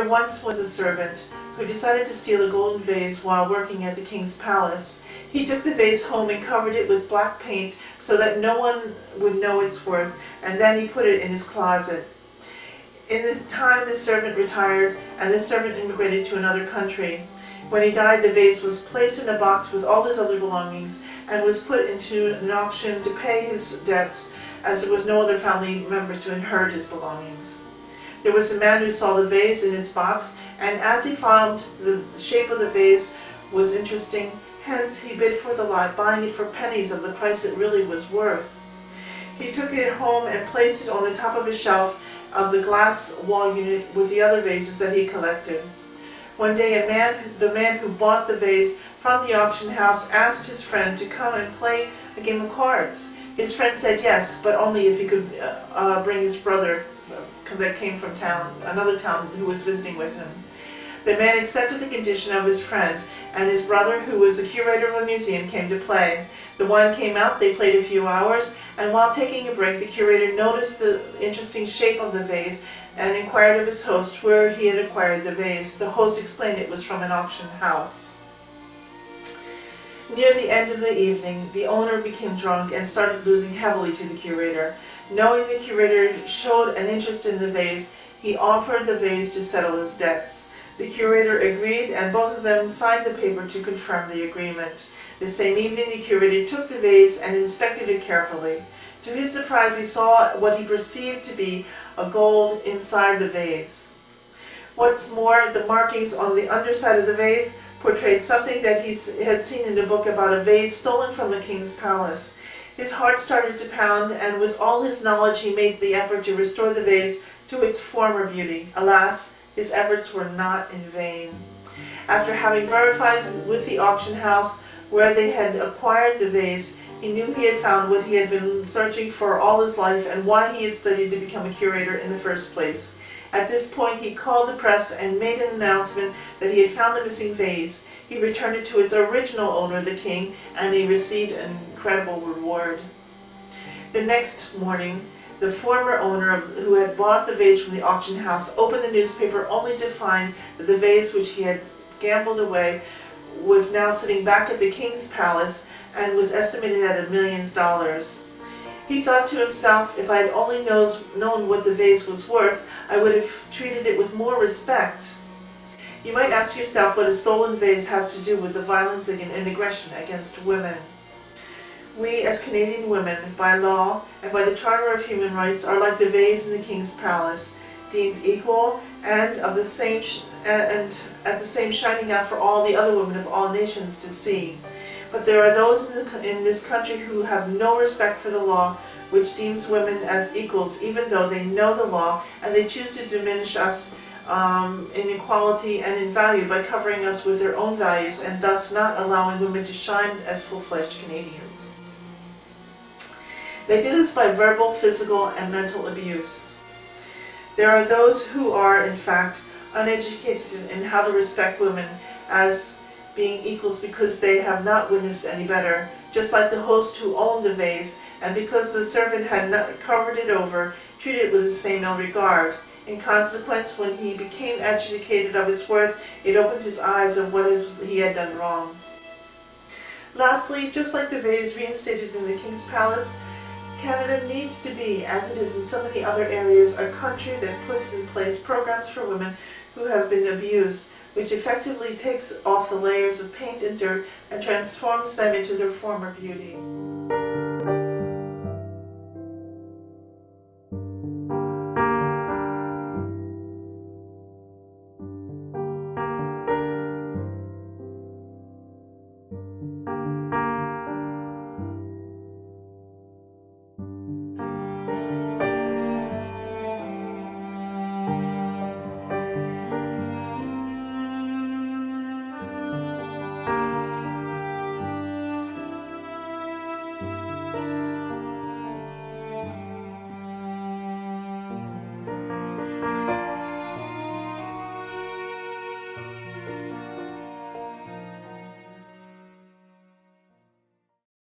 There once was a servant who decided to steal a golden vase while working at the king's palace. He took the vase home and covered it with black paint so that no one would know its worth, and then he put it in his closet. In this time, the servant retired, and the servant immigrated to another country. When he died, the vase was placed in a box with all his other belongings and was put into an auction to pay his debts, as there was no other family members to inherit his belongings. There was a man who saw the vase in its box, and as he found the shape of the vase was interesting, hence he bid for the lot, buying it for pennies of the price it really was worth. He took it home and placed it on the top of a shelf of the glass wall unit with the other vases that he collected. One day the man who bought the vase from the auction house asked his friend to come and play a game of cards. His friend said yes, but only if he could bring his brother that came from another town who was visiting with him. The man accepted the condition of his friend, and his brother, who was the curator of a museum, came to play. The wine came out, they played a few hours, and while taking a break, the curator noticed the interesting shape of the vase and inquired of his host where he had acquired the vase. The host explained it was from an auction house. Near the end of the evening, the owner became drunk and started losing heavily to the curator. Knowing the curator showed an interest in the vase, he offered the vase to settle his debts. The curator agreed, and both of them signed a paper to confirm the agreement. The same evening, the curator took the vase and inspected it carefully. To his surprise, he saw what he perceived to be a gold inside the vase. What's more, the markings on the underside of the vase portrayed something that he had seen in a book about a vase stolen from the king's palace. His heart started to pound, and with all his knowledge he made the effort to restore the vase to its former beauty. Alas, his efforts were not in vain. After having verified with the auction house where they had acquired the vase, he knew he had found what he had been searching for all his life and why he had studied to become a curator in the first place. At this point, he called the press and made an announcement that he had found the missing vase. He returned it to its original owner, the king, and he received an incredible reward. The next morning, the former owner who had bought the vase from the auction house opened the newspaper only to find that the vase which he had gambled away was now sitting back at the king's palace and was estimated at $1 million. He thought to himself, if I had only known what the vase was worth, I would have treated it with more respect. You might ask yourself what a stolen vase has to do with the violence and aggression against women. We, as Canadian women, by law and by the Charter of Human Rights, are like the vase in the King's Palace, deemed equal and at the same shining out for all the other women of all nations to see. But there are those in this country who have no respect for the law, which deems women as equals, even though they know the law, and they choose to diminish us in equality and in value by covering us with their own values and thus not allowing women to shine as full-fledged Canadians. They do this by verbal, physical, and mental abuse. There are those who are, in fact, uneducated in how to respect women as being equals because they have not witnessed any better, just like the host who owned the vase, and because the servant had not covered it over, treated it with the same ill regard. In consequence, when he became educated of its worth, it opened his eyes of what he had done wrong. Lastly, just like the vase reinstated in the King's Palace, Canada needs to be, as it is in so many other areas, a country that puts in place programs for women who have been abused, which effectively takes off the layers of paint and dirt and transforms them into their former beauty.